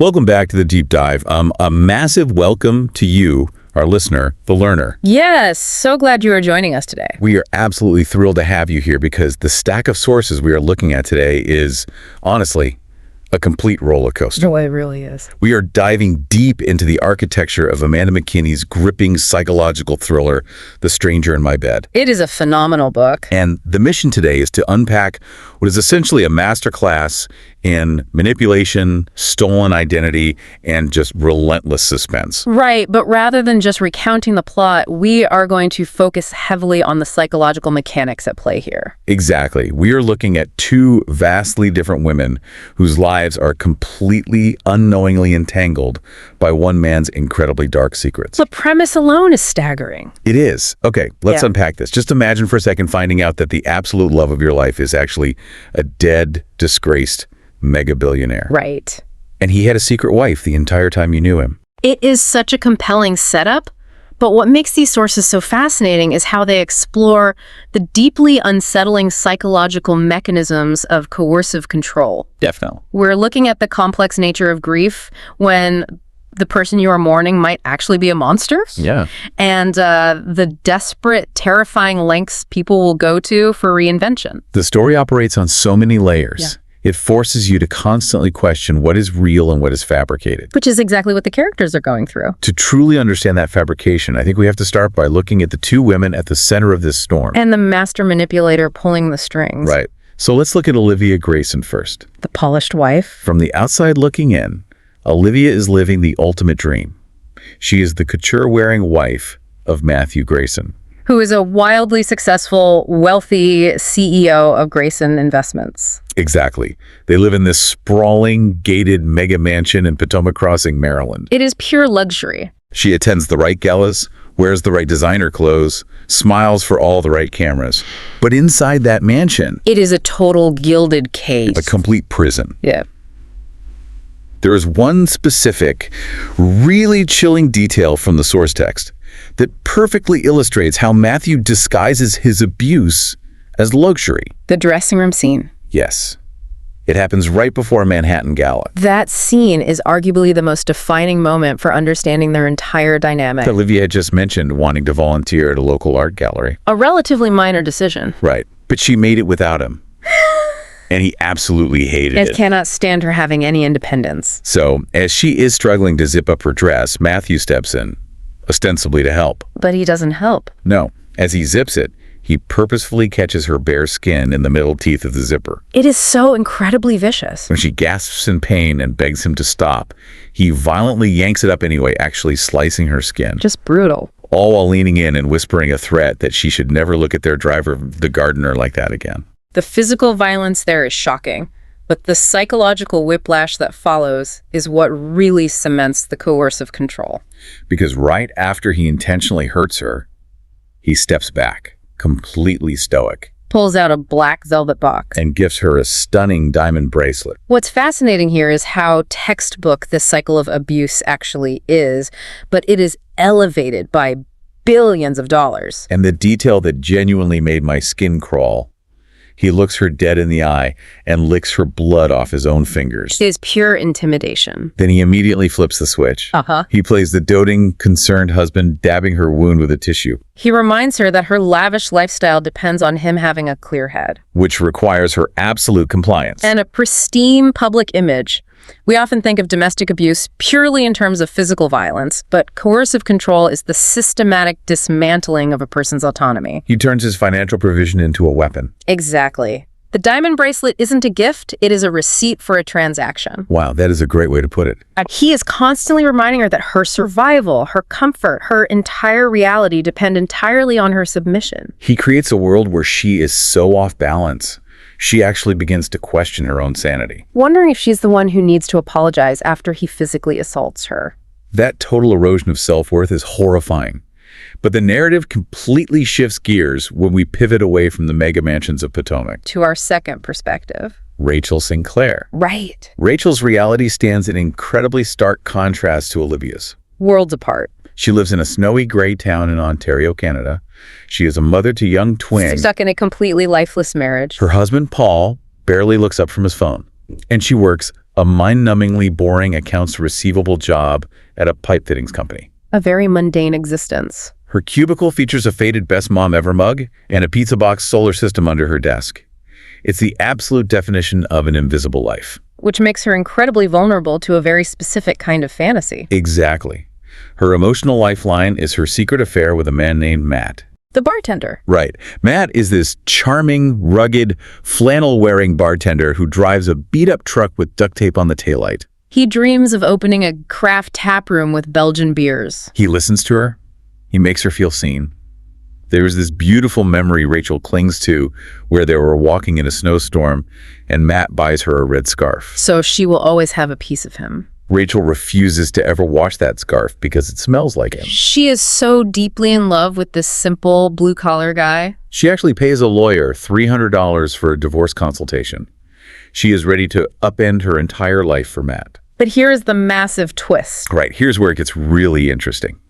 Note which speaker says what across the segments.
Speaker 1: Welcome back to the Deep Dive. A massive welcome to you, our listener, the learner.
Speaker 2: Yes, so glad you are joining us today.
Speaker 1: We are absolutely thrilled to have you here because the stack of sources we are looking at today is, honestly, a complete roller coaster.
Speaker 2: Oh, it really is.
Speaker 1: We are diving deep into the architecture of Amanda Mckinney's gripping psychological thriller, The Stranger in My Bed.
Speaker 2: It is a phenomenal book.
Speaker 1: And the mission today is to unpack what is essentially a masterclass in manipulation, stolen identity, and just relentless suspense.
Speaker 2: Right, but rather than just recounting the plot, we are going to focus heavily on the psychological mechanics at play here.
Speaker 1: Exactly. We are looking at two vastly different women whose lives are completely unknowingly entangled by one man's incredibly dark secrets.
Speaker 2: The premise alone is staggering.
Speaker 1: It is. Okay, let's unpack this. Just imagine for a second finding out that the absolute love of your life is actually a dead, disgraced mega billionaire.
Speaker 2: Right.
Speaker 1: And he had a secret wife the entire time you knew him.
Speaker 2: It is such a compelling setup, but what makes these sources so fascinating is how they explore the deeply unsettling psychological mechanisms of coercive control.
Speaker 1: Definitely.
Speaker 2: We're looking at the complex nature of grief when the person you are mourning might actually be a monster.
Speaker 1: Yeah.
Speaker 2: And the desperate, terrifying lengths people will go to for reinvention.
Speaker 1: The story operates on so many layers. It forces you to constantly question what is real and what is fabricated.
Speaker 2: Which is exactly what the characters are going through.
Speaker 1: To truly understand that fabrication, I think we have to start by looking at the two women at the center of this storm.
Speaker 2: And the master manipulator pulling the strings.
Speaker 1: Right. So let's look at Olivia Grayson first.
Speaker 2: The polished wife.
Speaker 1: From the outside looking in, Olivia is living the ultimate dream. She is the couture-wearing wife of Matthew Grayson,
Speaker 2: who is a wildly successful, wealthy CEO of Grayson Investments.
Speaker 1: Exactly. They live in this sprawling, gated mega mansion in Potomac Crossing, Maryland.
Speaker 2: It is pure luxury.
Speaker 1: She attends the right galas, wears the right designer clothes, smiles for all the right cameras. But inside that mansion,
Speaker 2: it is a total gilded cage.
Speaker 1: A complete prison.
Speaker 2: Yeah.
Speaker 1: There is one specific, really chilling detail from the source text that perfectly illustrates how Matthew disguises his abuse as luxury.
Speaker 2: The dressing room scene.
Speaker 1: Yes. It happens right before a Manhattan gala.
Speaker 2: That scene is arguably the most defining moment for understanding their entire dynamic.
Speaker 1: Olivia had just mentioned wanting to volunteer at a local art gallery.
Speaker 2: A relatively minor decision.
Speaker 1: Right. But she made it without him. And he absolutely hated it.
Speaker 2: And cannot stand her having any independence.
Speaker 1: So, as she is struggling to zip up her dress, Matthew steps in, ostensibly to help.
Speaker 2: But he doesn't help.
Speaker 1: No. As he zips it, he purposefully catches her bare skin in the middle teeth of the zipper.
Speaker 2: It is so incredibly vicious.
Speaker 1: When she gasps in pain and begs him to stop, he violently yanks it up anyway, actually slicing her skin.
Speaker 2: Just brutal.
Speaker 1: All while leaning in and whispering a threat that she should never look at their driver, the gardener, like that again.
Speaker 2: The physical violence there is shocking, but the psychological whiplash that follows is what really cements the coercive control.
Speaker 1: Because right after he intentionally hurts her, he steps back, completely stoic.
Speaker 2: Pulls out a black velvet box.
Speaker 1: And gives her a stunning diamond bracelet.
Speaker 2: What's fascinating here is how textbook this cycle of abuse actually is, but it is elevated by billions of dollars.
Speaker 1: And the detail that genuinely made my skin crawl. He looks her dead in the eye and licks her blood off his own fingers.
Speaker 2: It is pure intimidation.
Speaker 1: Then he immediately flips the switch. He plays the doting, concerned husband, dabbing her wound with a tissue.
Speaker 2: He reminds her that her lavish lifestyle depends on him having a clear head.
Speaker 1: Which requires her absolute compliance.
Speaker 2: And a pristine public image. We often think of domestic abuse purely in terms of physical violence, but coercive control is the systematic dismantling of a person's autonomy.
Speaker 1: He turns his financial provision into a weapon.
Speaker 2: Exactly. The diamond bracelet isn't a gift, it is a receipt for a transaction.
Speaker 1: Wow, that is a great way to put it.
Speaker 2: He is constantly reminding her that her survival, her comfort, her entire reality depend entirely on her submission.
Speaker 1: He creates a world where she is so off balance. She actually begins to question her own sanity.
Speaker 2: Wondering if she's the one who needs to apologize after he physically assaults her.
Speaker 1: That total erosion of self-worth is horrifying. But the narrative completely shifts gears when we pivot away from the mega mansions of Potomac.
Speaker 2: To our second perspective.
Speaker 1: Rachel Sinclair.
Speaker 2: Right.
Speaker 1: Rachel's reality stands in incredibly stark contrast to Olivia's.
Speaker 2: Worlds apart.
Speaker 1: She lives in a snowy gray town in Ontario, Canada. She is a mother to young twins.
Speaker 2: Stuck in a completely lifeless marriage.
Speaker 1: Her husband, Paul, barely looks up from his phone. And she works a mind-numbingly boring accounts receivable job at a pipe fittings company.
Speaker 2: A very mundane existence.
Speaker 1: Her cubicle features a faded Best Mom Ever mug and a pizza box solar system under her desk. It's the absolute definition of an invisible life.
Speaker 2: Which makes her incredibly vulnerable to a very specific kind of fantasy.
Speaker 1: Exactly. Her emotional lifeline is her secret affair with a man named Matt.
Speaker 2: The bartender.
Speaker 1: Right. Matt is this charming, rugged, flannel-wearing bartender who drives a beat-up truck with duct tape on the taillight.
Speaker 2: He dreams of opening a craft tap room with Belgian beers.
Speaker 1: He listens to her. He makes her feel seen. There is this beautiful memory Rachel clings to where they were walking in a snowstorm and Matt buys her a red scarf.
Speaker 2: So she will always have a piece of him.
Speaker 1: Rachel refuses to ever wash that scarf because it smells like him.
Speaker 2: She is so deeply in love with this simple blue-collar guy.
Speaker 1: She actually pays a lawyer $300 for a divorce consultation. She is ready to upend her entire life for Matt.
Speaker 2: But here is the massive twist.
Speaker 1: Right, here's where it gets really interesting.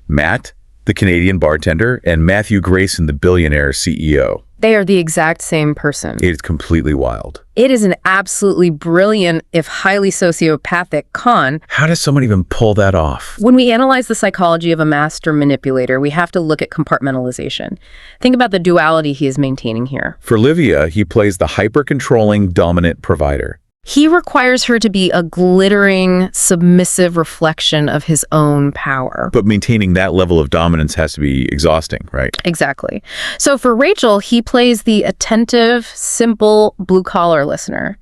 Speaker 1: Matt, the Canadian bartender, and Matthew Grayson, the billionaire CEO.
Speaker 2: They are the exact same person.
Speaker 1: It's completely wild.
Speaker 2: It is an absolutely brilliant, if highly sociopathic, con.
Speaker 1: How does someone even pull that off?
Speaker 2: When we analyze the psychology of a master manipulator, we have to look at compartmentalization. Think about the duality he is maintaining here.
Speaker 1: For Olivia, he plays the hyper-controlling, dominant provider.
Speaker 2: He requires her to be a glittering, submissive reflection of his own power.
Speaker 1: But maintaining that level of dominance has to be exhausting, right?
Speaker 2: Exactly. So for Rachel, he plays the attentive, simple, blue-collar listener.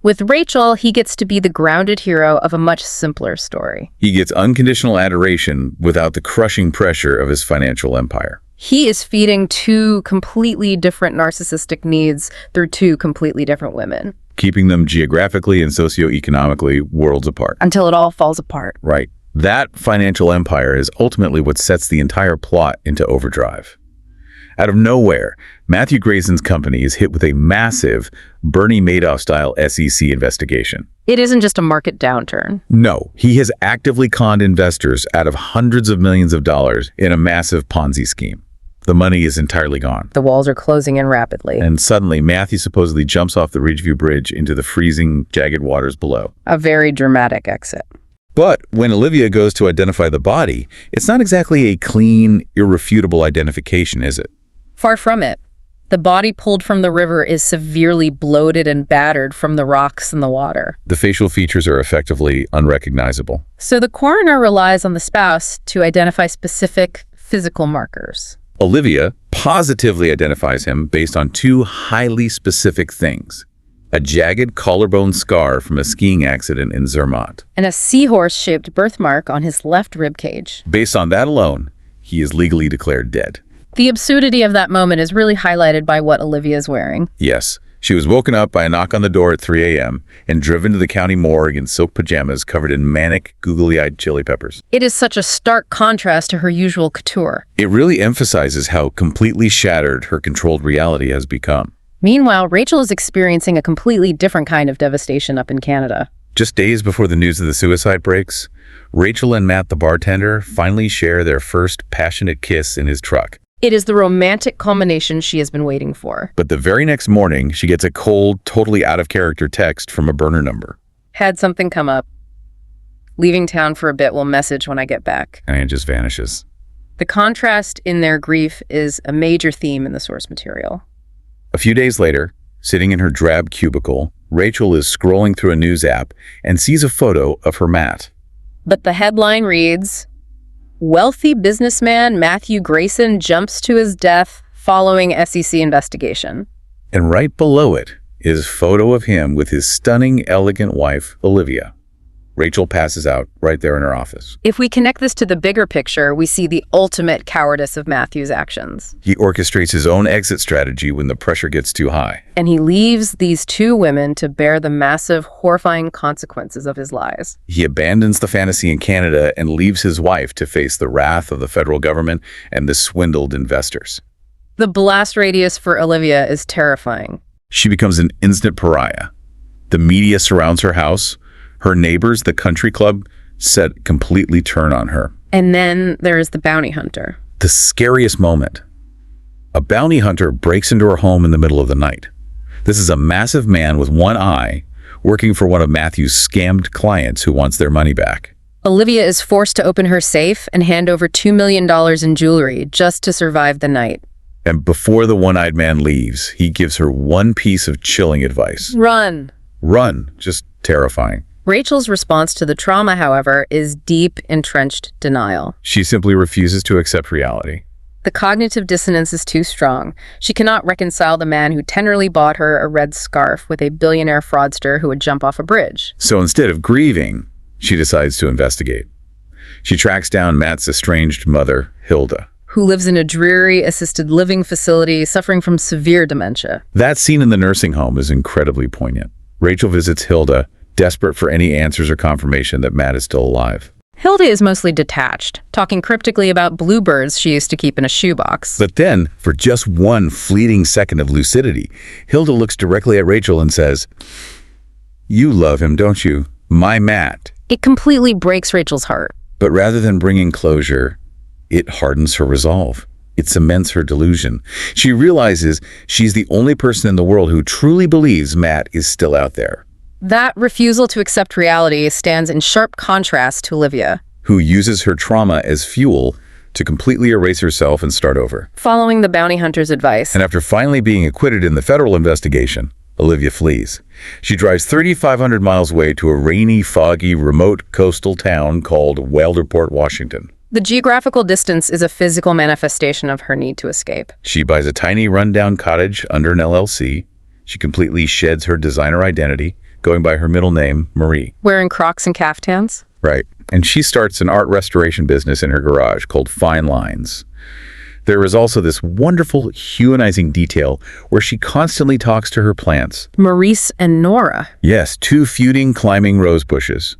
Speaker 2: With Rachel, he gets to be the grounded hero of a much simpler story.
Speaker 1: He gets unconditional adoration without the crushing pressure of his financial empire.
Speaker 2: He is feeding two completely different narcissistic needs through two completely different women.
Speaker 1: Keeping them geographically and socioeconomically worlds apart.
Speaker 2: Until it all falls apart.
Speaker 1: Right. That financial empire is ultimately what sets the entire plot into overdrive. Out of nowhere, Matthew Grayson's company is hit with a massive Bernie Madoff-style SEC investigation.
Speaker 2: It isn't just a market downturn.
Speaker 1: No, he has actively conned investors out of hundreds of millions of dollars in a massive Ponzi scheme. The money is entirely gone.
Speaker 2: The walls are closing in rapidly.
Speaker 1: And suddenly, Matthew supposedly jumps off the Ridgeview Bridge into the freezing, jagged waters below.
Speaker 2: A very dramatic exit.
Speaker 1: But when Olivia goes to identify the body, it's not exactly a clean, irrefutable identification, is it?
Speaker 2: Far from it. The body pulled from the river is severely bloated and battered from the rocks and the water.
Speaker 1: The facial features are effectively unrecognizable.
Speaker 2: So the coroner relies on the spouse to identify specific physical markers.
Speaker 1: Olivia positively identifies him based on two highly specific things: a jagged collarbone scar from a skiing accident in Zermatt,
Speaker 2: and a seahorse-shaped birthmark on his left rib cage.
Speaker 1: Based on that alone, he is legally declared dead.
Speaker 2: The absurdity of that moment is really highlighted by what Olivia is wearing.
Speaker 1: Yes, she was woken up by a knock on the door at 3 a.m. and driven to the county morgue in silk pajamas covered in manic, googly-eyed chili peppers.
Speaker 2: It is such a stark contrast to her usual couture.
Speaker 1: It really emphasizes how completely shattered her controlled reality has become.
Speaker 2: Meanwhile, Rachel is experiencing a completely different kind of devastation up in Canada.
Speaker 1: Just days before the news of the suicide breaks, Rachel and Matt the bartender finally share their first passionate kiss in his truck.
Speaker 2: It is the romantic culmination she has been waiting for.
Speaker 1: But the very next morning, she gets a cold, totally out-of-character text from a burner number.
Speaker 2: Had something come up. Leaving town for a bit, will message when I get back.
Speaker 1: And it just vanishes.
Speaker 2: The contrast in their grief is a major theme in the source material.
Speaker 1: A few days later, sitting in her drab cubicle, Rachel is scrolling through a news app and sees a photo of her Matt.
Speaker 2: But the headline reads, "Wealthy businessman Matthew Grayson jumps to his death following SEC investigation."
Speaker 1: And right below it is a photo of him with his stunning, elegant wife, Olivia. Rachel passes out right there in her office.
Speaker 2: If we connect this to the bigger picture, we see the ultimate cowardice of Matthew's actions.
Speaker 1: He orchestrates his own exit strategy when the pressure gets too high.
Speaker 2: And he leaves these two women to bear the massive, horrifying consequences of his lies.
Speaker 1: He abandons the fantasy in Canada and leaves his wife to face the wrath of the federal government and the swindled investors.
Speaker 2: The blast radius for Olivia is terrifying.
Speaker 1: She becomes an instant pariah. The media surrounds her house. Her neighbors, the country club, completely turn on her.
Speaker 2: And then there is the bounty hunter.
Speaker 1: The scariest moment. A bounty hunter breaks into her home in the middle of the night. This is a massive man with one eye, working for one of Matthew's scammed clients who wants their money back.
Speaker 2: Olivia is forced to open her safe and hand over $2 million in jewelry just to survive the night.
Speaker 1: And before the one-eyed man leaves, he gives her one piece of chilling advice.
Speaker 2: Run.
Speaker 1: Run. Just terrifying.
Speaker 2: Rachel's response to the trauma, however, is deep, entrenched denial.
Speaker 1: She simply refuses to accept reality.
Speaker 2: The cognitive dissonance is too strong. She cannot reconcile the man who tenderly bought her a red scarf with a billionaire fraudster who would jump off a bridge.
Speaker 1: So instead of grieving, she decides to investigate. She tracks down Matt's estranged mother, Hilda,
Speaker 2: who lives in a dreary assisted living facility suffering from severe dementia.
Speaker 1: That scene in the nursing home is incredibly poignant. Rachel visits Hilda, desperate for any answers or confirmation that Matt is still alive.
Speaker 2: Hilda is mostly detached, talking cryptically about bluebirds she used to keep in a shoebox.
Speaker 1: But then, for just one fleeting second of lucidity, Hilda looks directly at Rachel and says, "You love him, don't you? My Matt."
Speaker 2: It completely breaks Rachel's heart.
Speaker 1: But rather than bringing closure, it hardens her resolve. It cements her delusion. She realizes she's the only person in the world who truly believes Matt is still out there.
Speaker 2: That refusal to accept reality stands in sharp contrast to Olivia,
Speaker 1: who uses her trauma as fuel to completely erase herself and start over.
Speaker 2: Following the bounty hunter's advice.
Speaker 1: And after finally being acquitted in the federal investigation, Olivia flees. She drives 3,500 miles away to a rainy, foggy, remote coastal town called Wilderport, Washington.
Speaker 2: The geographical distance is a physical manifestation of her need to escape.
Speaker 1: She buys a tiny rundown cottage under an LLC. She completely sheds her designer identity, going by her middle name, Marie.
Speaker 2: Wearing Crocs and caftans?
Speaker 1: Right. And she starts an art restoration business in her garage called Fine Lines. There is also this wonderful humanizing detail where she constantly talks to her plants.
Speaker 2: Maurice and Nora.
Speaker 1: Yes, two feuding climbing rose bushes.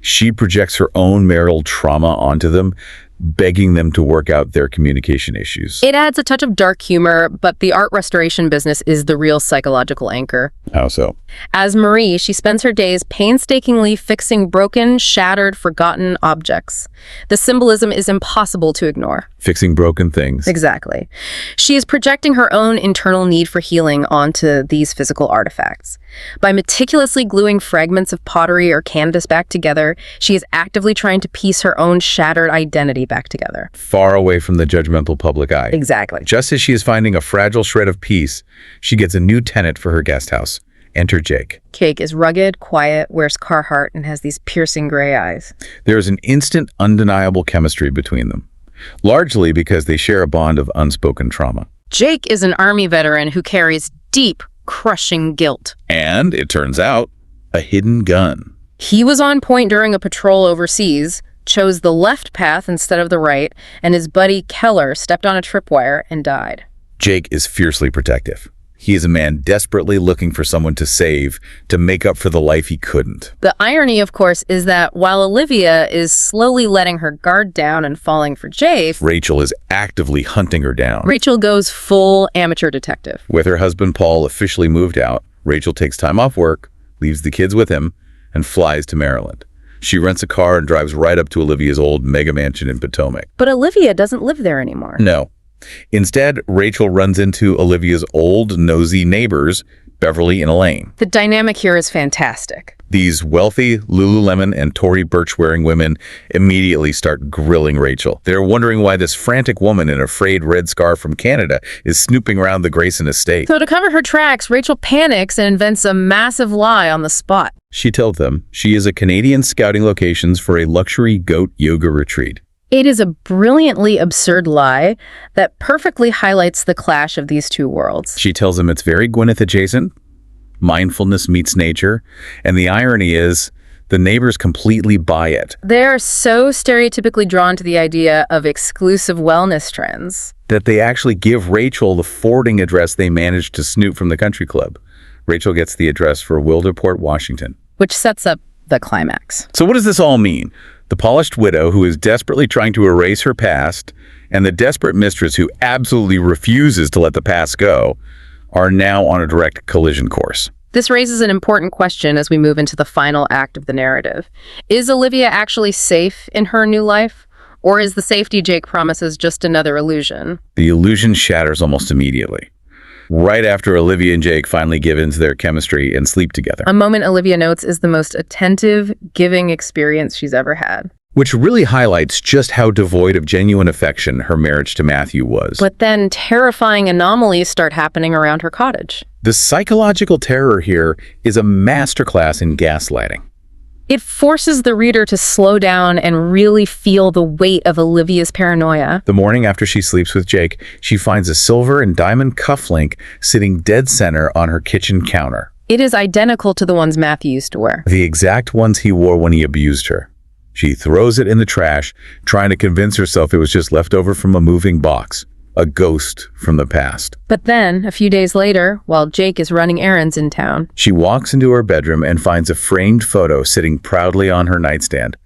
Speaker 1: She projects her own marital trauma onto them, begging them to work out their communication issues.
Speaker 2: It adds a touch of dark humor, but the art restoration business is the real psychological anchor.
Speaker 1: How so?
Speaker 2: As Marie, she spends her days painstakingly fixing broken, shattered, forgotten objects. The symbolism is impossible to ignore.
Speaker 1: Fixing broken things.
Speaker 2: Exactly. She is projecting her own internal need for healing onto these physical artifacts. By meticulously gluing fragments of pottery or canvas back together, she is actively trying to piece her own shattered identity back together.
Speaker 1: Far away from the judgmental public eye.
Speaker 2: Exactly.
Speaker 1: Just as she is finding a fragile shred of peace, she gets a new tenant for her guest house. Enter Jake.
Speaker 2: Jake is rugged, quiet, wears Carhartt, and has these piercing gray eyes.
Speaker 1: There is an instant, undeniable chemistry between them, largely because they share a bond of unspoken trauma.
Speaker 2: Jake is an Army veteran who carries deep, crushing guilt.
Speaker 1: And, it turns out, a hidden gun.
Speaker 2: He was on point during a patrol overseas, chose the left path instead of the right, and his buddy Keller stepped on a tripwire and died.
Speaker 1: Jake is fiercely protective. He is a man desperately looking for someone to save, to make up for the life he couldn't.
Speaker 2: The irony, of course, is that while Olivia is slowly letting her guard down and falling for Jake,
Speaker 1: Rachel is actively hunting her down.
Speaker 2: Rachel goes full amateur detective.
Speaker 1: With her husband Paul officially moved out, Rachel takes time off work, leaves the kids with him, and flies to Maryland. She rents a car and drives right up to Olivia's old mega mansion in Potomac.
Speaker 2: But Olivia doesn't live there anymore.
Speaker 1: No. Instead, Rachel runs into Olivia's old, nosy neighbors, Beverly and Elaine.
Speaker 2: The dynamic here is fantastic.
Speaker 1: These wealthy Lululemon and Tory Burch-wearing women immediately start grilling Rachel. They're wondering why this frantic woman in a frayed red scarf from Canada is snooping around the Grayson estate.
Speaker 2: So to cover her tracks, Rachel panics and invents a massive lie on the spot.
Speaker 1: She tells them she is a Canadian scouting locations for a luxury goat yoga retreat.
Speaker 2: It is a brilliantly absurd lie that perfectly highlights the clash of these two worlds.
Speaker 1: She tells them it's very Gwyneth adjacent, mindfulness meets nature, and the irony is the neighbors completely buy it.
Speaker 2: They're so stereotypically drawn to the idea of exclusive wellness trends
Speaker 1: that they actually give Rachel the forwarding address they managed to snoop from the country club. Rachel gets the address for Wilderport, Washington.
Speaker 2: Which sets up the climax.
Speaker 1: So what does this all mean? The polished widow who is desperately trying to erase her past and the desperate mistress who absolutely refuses to let the past go are now on a direct collision course.
Speaker 2: This raises an important question as we move into the final act of the narrative. Is Olivia actually safe in her new life? Or is the safety Jake promises just another illusion?
Speaker 1: The illusion shatters almost immediately. right after Olivia and Jake finally give in to their chemistry and sleep together.
Speaker 2: A moment Olivia notes is the most attentive, giving experience she's ever had.
Speaker 1: Which really highlights just how devoid of genuine affection her marriage to Matthew was.
Speaker 2: But then terrifying anomalies start happening around her cottage.
Speaker 1: The psychological terror here is a masterclass in gaslighting.
Speaker 2: It forces the reader to slow down and really feel the weight of Olivia's paranoia.
Speaker 1: The morning after she sleeps with Jake, she finds a silver and diamond cufflink sitting dead center on her kitchen counter.
Speaker 2: It is identical to the ones Matthew used to wear.
Speaker 1: The exact ones he wore when he abused her. She throws it in the trash, trying to convince herself it was just left over from a moving box, a ghost from the past.
Speaker 2: But then, a few days later, while Jake is running errands in town,
Speaker 1: she walks into her bedroom and finds a framed photo sitting proudly on her nightstand.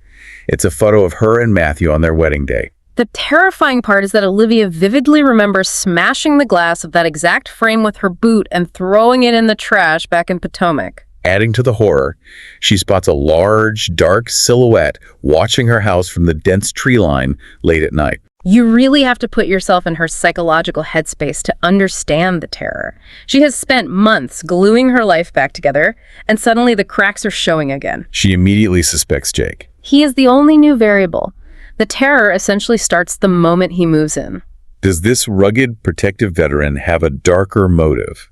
Speaker 1: It's a photo of her and Matthew on their wedding day.
Speaker 2: The terrifying part is that Olivia vividly remembers smashing the glass of that exact frame with her boot and throwing it in the trash back in Potomac.
Speaker 1: Adding to the horror, she spots a large, dark silhouette watching her house from the dense tree line late at night.
Speaker 2: You really have to put yourself in her psychological headspace to understand the terror. She has spent months gluing her life back together, and suddenly the cracks are showing again.
Speaker 1: She immediately suspects Jake.
Speaker 2: He is the only new variable. The terror essentially starts the moment he moves in.
Speaker 1: Does this rugged, protective veteran have a darker motive?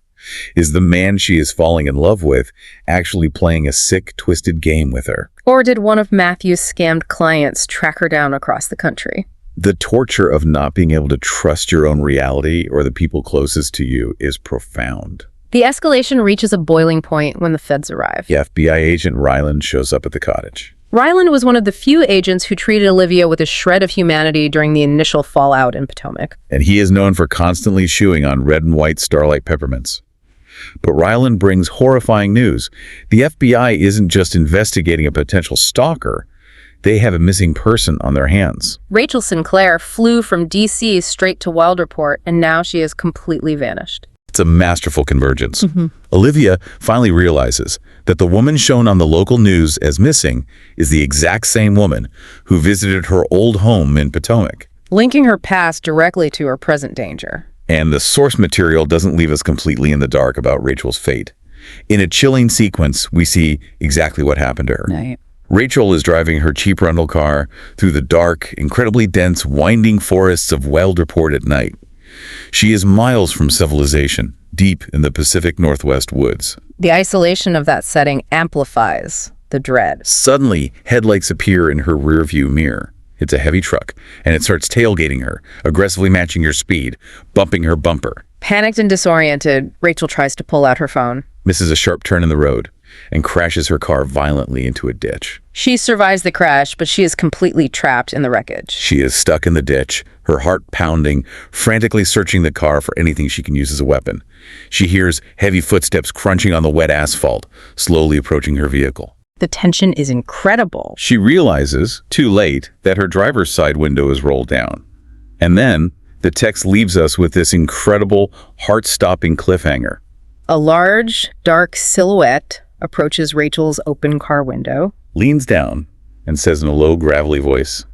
Speaker 1: Is the man she is falling in love with actually playing a sick, twisted game with her?
Speaker 2: Or did one of Matthew's scammed clients track her down across the country?
Speaker 1: The torture of not being able to trust your own reality or the people closest to you is profound.
Speaker 2: The escalation reaches a boiling point when the feds arrive.
Speaker 1: The FBI agent Ryland shows up at the cottage.
Speaker 2: Ryland was one of the few agents who treated Olivia with a shred of humanity during the initial fallout in Potomac.
Speaker 1: And he is known for constantly chewing on red and white Starlight peppermints. But Ryland brings horrifying news. The FBI isn't just investigating a potential stalker. They have a missing person on their hands.
Speaker 2: Rachel Sinclair flew from D.C. straight to Wildreport, and now she has completely vanished.
Speaker 1: It's a masterful convergence. Olivia finally realizes that the woman shown on the local news as missing is the exact same woman who visited her old home in Potomac,
Speaker 2: linking her past directly to her present danger.
Speaker 1: And the source material doesn't leave us completely in the dark about Rachel's fate. In a chilling sequence, we see exactly what happened to her.
Speaker 2: Right.
Speaker 1: Rachel is driving her cheap rental car through the dark, incredibly dense, winding forests of Wildreport at night. She is miles from civilization, deep in the Pacific Northwest woods.
Speaker 2: The isolation of that setting amplifies the dread.
Speaker 1: Suddenly, headlights appear in her rearview mirror. It's a heavy truck, and it starts tailgating her, aggressively matching her speed, bumping her bumper.
Speaker 2: Panicked and disoriented, Rachel tries to pull out her phone.
Speaker 1: Misses a sharp turn in the road and crashes her car violently into a ditch.
Speaker 2: She survives the crash, but she is completely trapped in the wreckage.
Speaker 1: She is stuck in the ditch, her heart pounding, frantically searching the car for anything she can use as a weapon. She hears heavy footsteps crunching on the wet asphalt, slowly approaching her vehicle.
Speaker 2: The tension is incredible.
Speaker 1: She realizes, too late, that her driver's side window is rolled down. And then, the text leaves us with this incredible, heart-stopping cliffhanger.
Speaker 2: A large, dark silhouette approaches Rachel's open car window,
Speaker 1: Leans down, and says in a low, gravelly voice,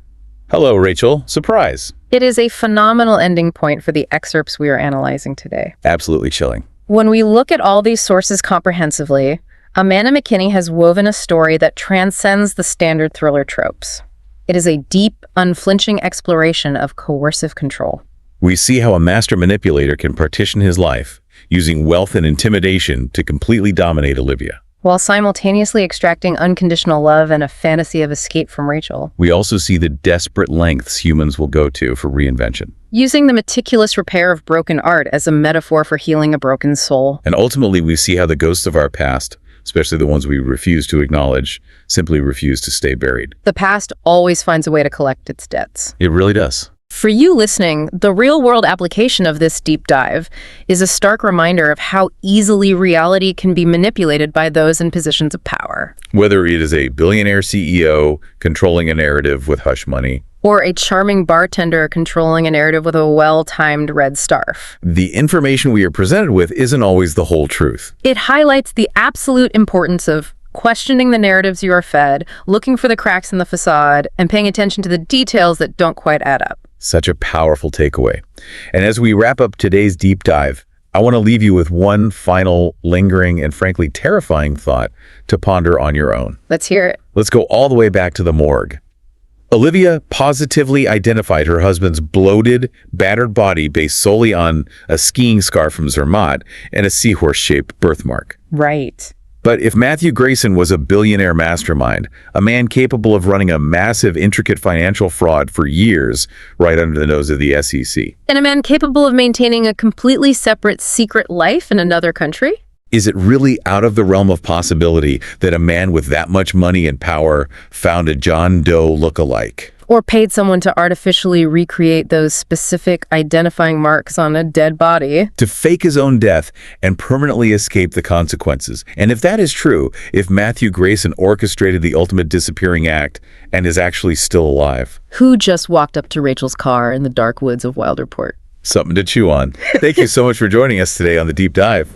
Speaker 1: "Hello, Rachel. Surprise."
Speaker 2: It is a phenomenal ending point for the excerpts we are analyzing today.
Speaker 1: Absolutely chilling.
Speaker 2: When we look at all these sources comprehensively, Amanda Mckinney has woven a story that transcends the standard thriller tropes. It is a deep, unflinching exploration of coercive control.
Speaker 1: We see how a master manipulator can partition his life, using wealth and intimidation to completely dominate Olivia.
Speaker 2: While simultaneously extracting unconditional love and a fantasy of escape from Rachel.
Speaker 1: We also see the desperate lengths humans will go to for reinvention.
Speaker 2: Using the meticulous repair of broken art as a metaphor for healing a broken soul.
Speaker 1: And ultimately, we see how the ghosts of our past, especially the ones we refuse to acknowledge, simply refuse to stay buried.
Speaker 2: The past always finds a way to collect its debts.
Speaker 1: It really does.
Speaker 2: For you listening, the real-world application of this deep dive is a stark reminder of how easily reality can be manipulated by those in positions of power.
Speaker 1: Whether it is a billionaire CEO controlling a narrative with hush money,
Speaker 2: or a charming bartender controlling a narrative with a well-timed red scarf.
Speaker 1: the information we are presented with isn't always the whole truth.
Speaker 2: It highlights the absolute importance of questioning the narratives you are fed, looking for the cracks in the facade, and paying attention to the details that don't quite add up.
Speaker 1: Such a powerful takeaway. And as we wrap up today's deep dive, I want to leave you with one final, lingering, and frankly terrifying thought to ponder on your own.
Speaker 2: Let's hear it.
Speaker 1: Let's go all the way back to the morgue. Olivia positively identified her husband's bloated, battered body based solely on a skiing scar from Zermatt and a seahorse-shaped birthmark.
Speaker 2: Right.
Speaker 1: But if Matthew Grayson was a billionaire mastermind, a man capable of running a massive, intricate financial fraud for years right under the nose of the SEC,
Speaker 2: And a man capable of maintaining a completely separate secret life in another country?
Speaker 1: is it really out of the realm of possibility that a man with that much money and power found a John Doe look-alike?
Speaker 2: Or paid someone to artificially recreate those specific identifying marks on a dead body?
Speaker 1: To fake his own death and permanently escape the consequences. And if that is true, if Matthew Grayson orchestrated the ultimate disappearing act and is actually still alive.
Speaker 2: Who just walked up to Rachel's car in the dark woods of Wilderport?
Speaker 1: Something to chew on. Thank you so much for joining us today on The Deep Dive.